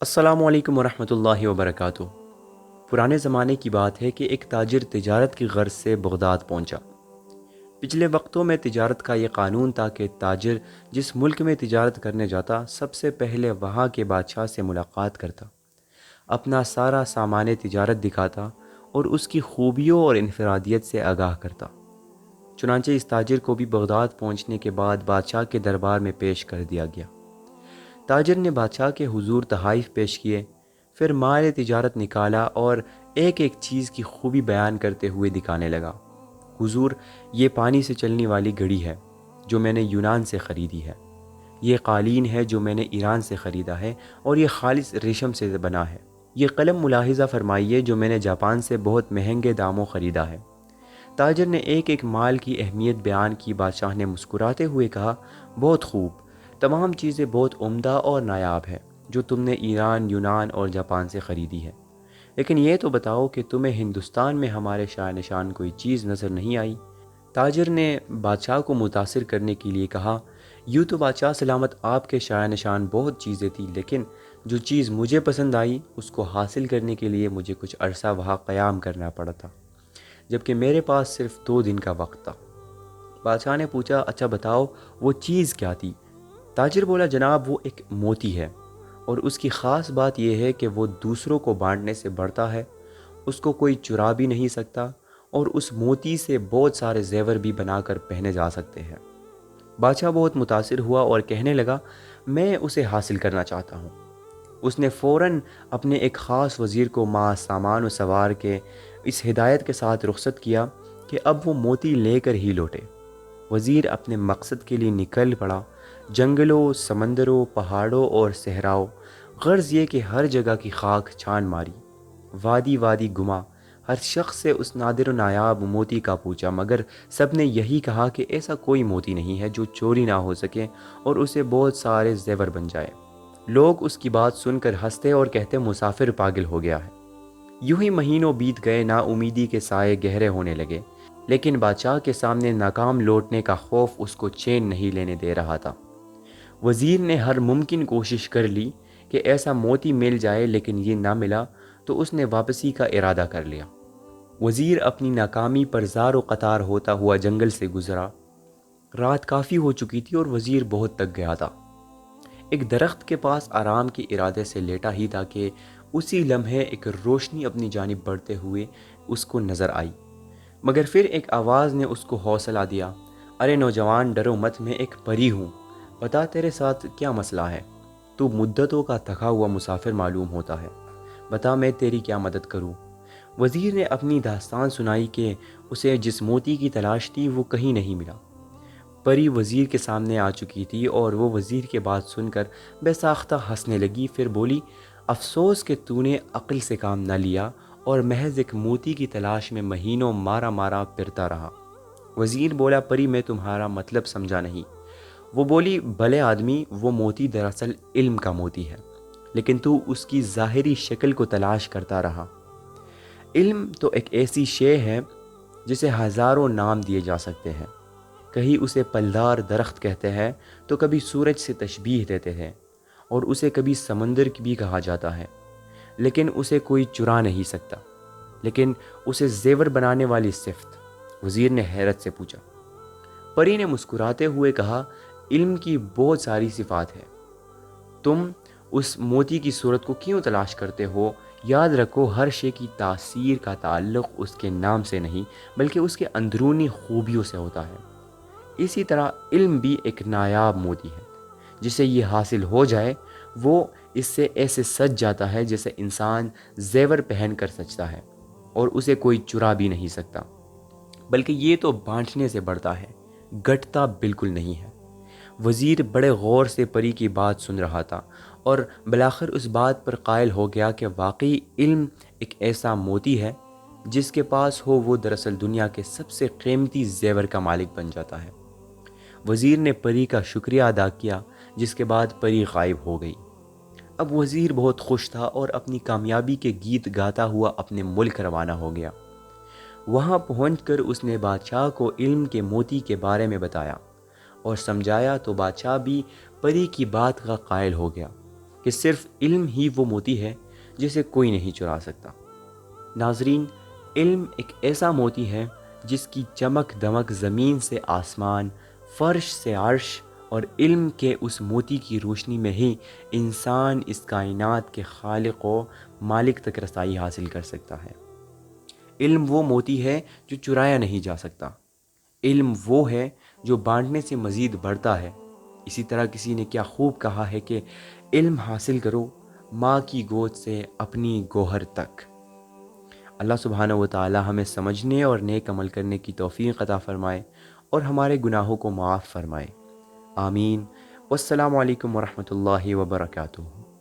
السلام علیکم ورحمۃ اللہ وبرکاتہ۔ پرانے زمانے کی بات ہے کہ ایک تاجر تجارت کی غرض سے بغداد پہنچا۔ پچھلے وقتوں میں تجارت کا یہ قانون تھا کہ تاجر جس ملک میں تجارت کرنے جاتا سب سے پہلے وہاں کے بادشاہ سے ملاقات کرتا، اپنا سارا سامان تجارت دکھاتا اور اس کی خوبیوں اور انفرادیت سے آگاہ کرتا۔ چنانچہ اس تاجر کو بھی بغداد پہنچنے کے بعد بادشاہ کے دربار میں پیش کر دیا گیا۔ تاجر نے بادشاہ کے حضور تحائف پیش کیے، پھر مال تجارت نکالا اور ایک ایک چیز کی خوبی بیان کرتے ہوئے دکھانے لگا۔ حضور، یہ پانی سے چلنے والی گھڑی ہے جو میں نے یونان سے خریدی ہے، یہ قالین ہے جو میں نے ایران سے خریدا ہے اور یہ خالص ریشم سے بنا ہے، یہ قلم ملاحظہ فرمائیے جو میں نے جاپان سے بہت مہنگے داموں خریدا ہے۔ تاجر نے ایک ایک مال کی اہمیت بیان کی۔ بادشاہ نے مسکراتے ہوئے کہا، بہت خوب، تمام چیزیں بہت عمدہ اور نایاب ہیں جو تم نے ایران، یونان اور جاپان سے خریدی ہے، لیکن یہ تو بتاؤ کہ تمہیں ہندوستان میں ہمارے شاہ نشان کوئی چیز نظر نہیں آئی؟ تاجر نے بادشاہ کو متاثر کرنے کے لیے کہا، یوں تو بادشاہ سلامت آپ کے شاہ نشان بہت چیزیں تھیں، لیکن جو چیز مجھے پسند آئی اس کو حاصل کرنے کے لیے مجھے کچھ عرصہ وہاں قیام کرنا پڑا تھا، جبکہ میرے پاس صرف 2 دن کا وقت تھا۔ بادشاہ نے پوچھا، اچھا بتاؤ وہ چیز کیا تھی؟ تاجر بولا، جناب وہ ایک موتی ہے، اور اس کی خاص بات یہ ہے کہ وہ دوسروں کو بانٹنے سے بڑھتا ہے، اس کو کوئی چرا بھی نہیں سکتا، اور اس موتی سے بہت سارے زیور بھی بنا کر پہنے جا سکتے ہیں۔ بادشاہ بہت متاثر ہوا اور کہنے لگا، میں اسے حاصل کرنا چاہتا ہوں۔ اس نے فوراً اپنے ایک خاص وزیر کو سامان و سوار کے اس ہدایت کے ساتھ رخصت کیا کہ اب وہ موتی لے کر ہی لوٹے۔ وزیر اپنے مقصد کے لیے نکل پڑا۔ جنگلوں، سمندروں، پہاڑوں اور صحراؤں، غرض یہ کہ ہر جگہ کی خاک چھان ماری، وادی وادی گھما، ہر شخص سے اس نادر و نایاب موتی کا پوچھا، مگر سب نے یہی کہا کہ ایسا کوئی موتی نہیں ہے جو چوری نہ ہو سکے اور اسے بہت سارے زیور بن جائے۔ لوگ اس کی بات سن کر ہنستے اور کہتے، مسافر پاگل ہو گیا ہے۔ یوں ہی مہینوں بیت گئے، نا امیدی کے سائے گہرے ہونے لگے، لیکن بادشاہ کے سامنے ناکام لوٹنے کا خوف اس کو چین نہیں لینے دے رہا تھا۔ وزیر نے ہر ممکن کوشش کر لی کہ ایسا موتی مل جائے، لیکن یہ نہ ملا تو اس نے واپسی کا ارادہ کر لیا۔ وزیر اپنی ناکامی پر زار و قطار ہوتا ہوا جنگل سے گزرا۔ رات کافی ہو چکی تھی اور وزیر بہت تک گیا تھا۔ ایک درخت کے پاس آرام کے ارادے سے لیٹا ہی تھا کہ اسی لمحے ایک روشنی اپنی جانب بڑھتے ہوئے اس کو نظر آئی، مگر پھر ایک آواز نے اس کو حوصلہ دیا، ارے نوجوان، ڈرو مت، میں ایک پری ہوں، بتا تیرے ساتھ کیا مسئلہ ہے؟ تو مدتوں کا تھکا ہوا مسافر معلوم ہوتا ہے، بتا میں تیری کیا مدد کروں؟ وزیر نے اپنی داستان سنائی کہ اسے جس موتی کی تلاش تھی وہ کہیں نہیں ملا۔ پری وزیر کے سامنے آ چکی تھی اور وہ وزیر کے بات سن کر بے ساختہ ہنسنے لگی، پھر بولی، افسوس کہ تو نے عقل سے کام نہ لیا اور محض ایک موتی کی تلاش میں مہینوں مارا مارا پھرتا رہا۔ وزیر بولا، پری میں تمہارا مطلب سمجھا نہیں۔ وہ بولی، بھلے آدمی، وہ موتی دراصل علم کا موتی ہے، لیکن تو اس کی ظاہری شکل کو تلاش کرتا رہا۔ علم تو ایک ایسی شے ہے جسے ہزاروں نام دیے جا سکتے ہیں، کہیں اسے پلدار درخت کہتے ہیں تو کبھی سورج سے تشبیہ دیتے ہیں، اور اسے کبھی سمندر بھی کہا جاتا ہے، لیکن اسے کوئی چرا نہیں سکتا، لیکن اسے زیور بنانے والی صفت؟ وزیر نے حیرت سے پوچھا۔ پری نے مسکراتے ہوئے کہا، علم کی بہت ساری صفات ہیں، تم اس موتی کی صورت کو کیوں تلاش کرتے ہو؟ یاد رکھو، ہر شے کی تاثیر کا تعلق اس کے نام سے نہیں بلکہ اس کے اندرونی خوبیوں سے ہوتا ہے۔ اسی طرح علم بھی ایک نایاب موتی ہے، جسے یہ حاصل ہو جائے وہ اس سے ایسے سج جاتا ہے جیسے انسان زیور پہن کر سجتا ہے، اور اسے کوئی چرا بھی نہیں سکتا، بلکہ یہ تو بانٹنے سے بڑھتا ہے، گھٹتا بالکل نہیں ہے۔ وزیر بڑے غور سے پری کی بات سن رہا تھا اور بالآخر اس بات پر قائل ہو گیا کہ واقعی علم ایک ایسا موتی ہے، جس کے پاس ہو وہ دراصل دنیا کے سب سے قیمتی زیور کا مالک بن جاتا ہے۔ وزیر نے پری کا شکریہ ادا کیا، جس کے بعد پری غائب ہو گئی۔ اب وزیر بہت خوش تھا اور اپنی کامیابی کے گیت گاتا ہوا اپنے ملک روانہ ہو گیا۔ وہاں پہنچ کر اس نے بادشاہ کو علم کے موتی کے بارے میں بتایا اور سمجھایا، تو بادشاہ بھی پری کی بات کا قائل ہو گیا۔ کہ صرف علم ہی وہ موتی ہے جسے کوئی نہیں چرا سکتا۔ ناظرین، علم ایک ایسا موتی ہے جس کی چمک دمک زمین سے آسمان، فرش سے عرش، اور علم کے اس موتی کی روشنی میں ہی انسان اس کائنات کے خالق و مالک تک رسائی حاصل کر سکتا ہے۔ علم وہ موتی ہے جو چرایا نہیں جا سکتا۔ علم وہ ہے جو بانٹنے سے مزید بڑھتا ہے۔ اسی طرح کسی نے کیا خوب کہا ہے کہ علم حاصل کرو ماں کی گود سے اپنی گوہر تک۔ اللہ سبحانہ و تعالی ہمیں سمجھنے اور نیک عمل کرنے کی توفیق عطا فرمائے اور ہمارے گناہوں کو معاف فرمائے۔ آمین۔ والسلام علیکم ورحمۃ اللہ وبرکاتہ۔